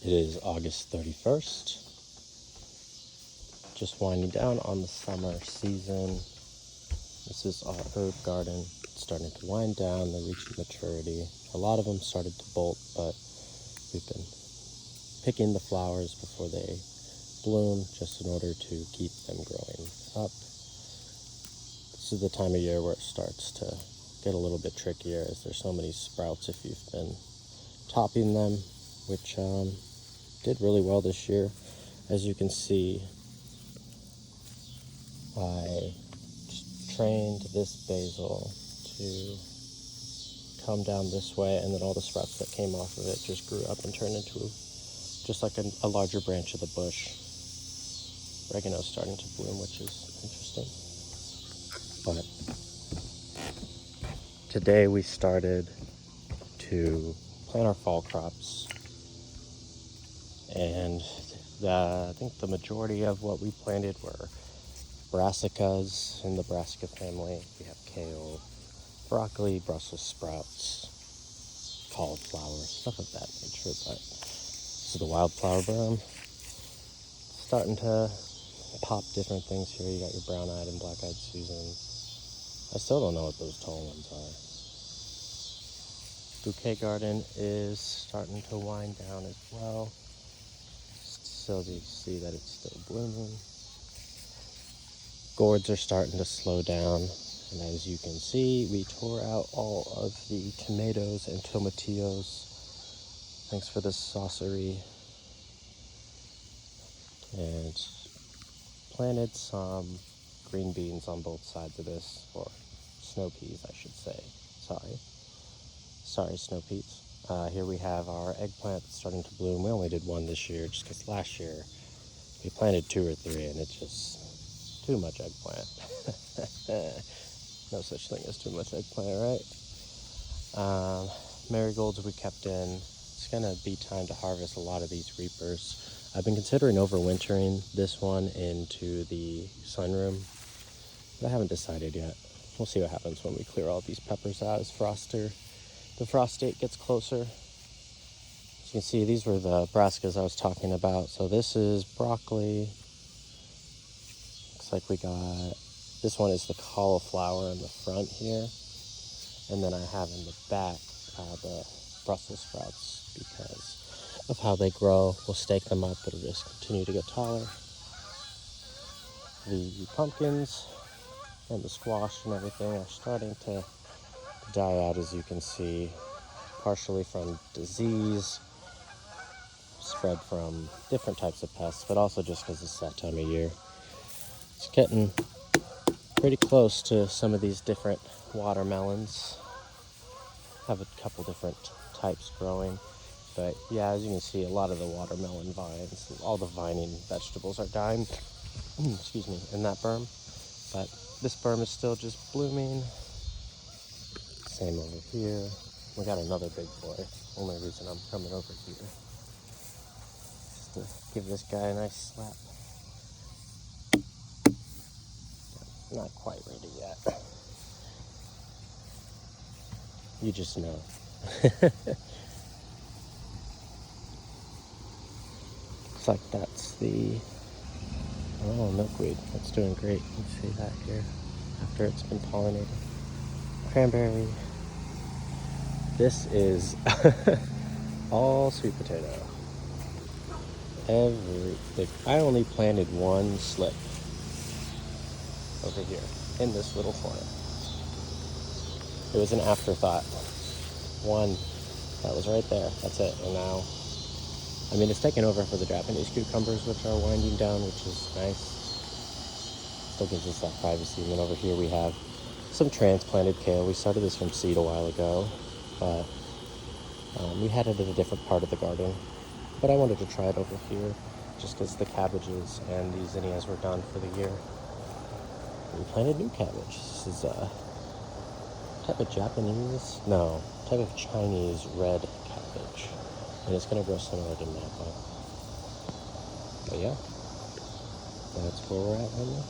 It is August 31st, just winding down on the summer season. This is our herb garden. It's starting to wind down, they're reaching maturity. A lot of them started to bolt, but we've been picking the flowers before they bloom just in order to keep them growing up. This is the time of year where it starts to get a little bit trickier as there's so many sprouts if you've been topping them, which did really well this year. As you can see, I trained this basil to come down this way, and then all the sprouts that came off of it just grew up and turned into just like a larger branch of the bush. Oregano's starting to bloom, which is interesting. But today we started to plant our fall crops, and I think the majority of what we planted were brassicas in the brassica family. We have kale, broccoli, Brussels sprouts, cauliflower, stuff of that nature. But this is the wildflower berm. Starting to pop different things here. You got your brown-eyed and black-eyed Susans. I still don't know what those tall ones are. Bouquet garden is starting to wind down as well. Still, you see that it's still blooming. Gourds are starting to slow down, and as you can see, we tore out all of the tomatoes and tomatillos. Thanks for the saucery. And planted some green beans on both sides of this, or snow peas, I should say. Sorry, snow peas. Here we have our eggplant starting to bloom. We only did one this year, just because last year we planted 2 or 3, and it's just too much eggplant. No such thing as too much eggplant, right? Marigolds we kept in. It's gonna be time to harvest a lot of these reapers. I've been considering overwintering this one into the sunroom, but I haven't decided yet. We'll see what happens when we clear all these peppers out as the frost date gets closer. As you can see, these were the brassicas I was talking about. So this is broccoli. Looks like we got, this one is the cauliflower in the front here. And then I have in the back the Brussels sprouts because of how they grow. We'll stake them up, it'll just continue to get taller. The pumpkins and the squash and everything are starting to die out, as you can see, partially from disease, spread from different types of pests, but also just because it's that time of year. It's getting pretty close to some of these different watermelons. Have a couple different types growing, but yeah, as you can see, a lot of the watermelon vines, all the vining vegetables are dying excuse me, in that berm, but this berm is still just blooming. Same over here. We got another big boy. Only reason I'm coming over here just to give this guy a nice slap. Not quite ready yet. You just know. Looks like that's the milkweed. That's doing great. You can see that here after it's been pollinated. Cranberry. This is all sweet potato. I only planted one slip over here in this little corner. It was an afterthought. One that was right there. That's it. And now, I mean, it's taken over for the Japanese cucumbers, which are winding down, which is nice. Still gives us that privacy. And then over here we have some transplanted kale. We started this from seed a while ago, but we had it in a different part of the garden. But I wanted to try it over here, just because the cabbages and the zinnias were done for the year. We planted new cabbage. This is a type of type of Chinese red cabbage. And it's going to grow similar to Napa. But yeah, that's where we're at right now.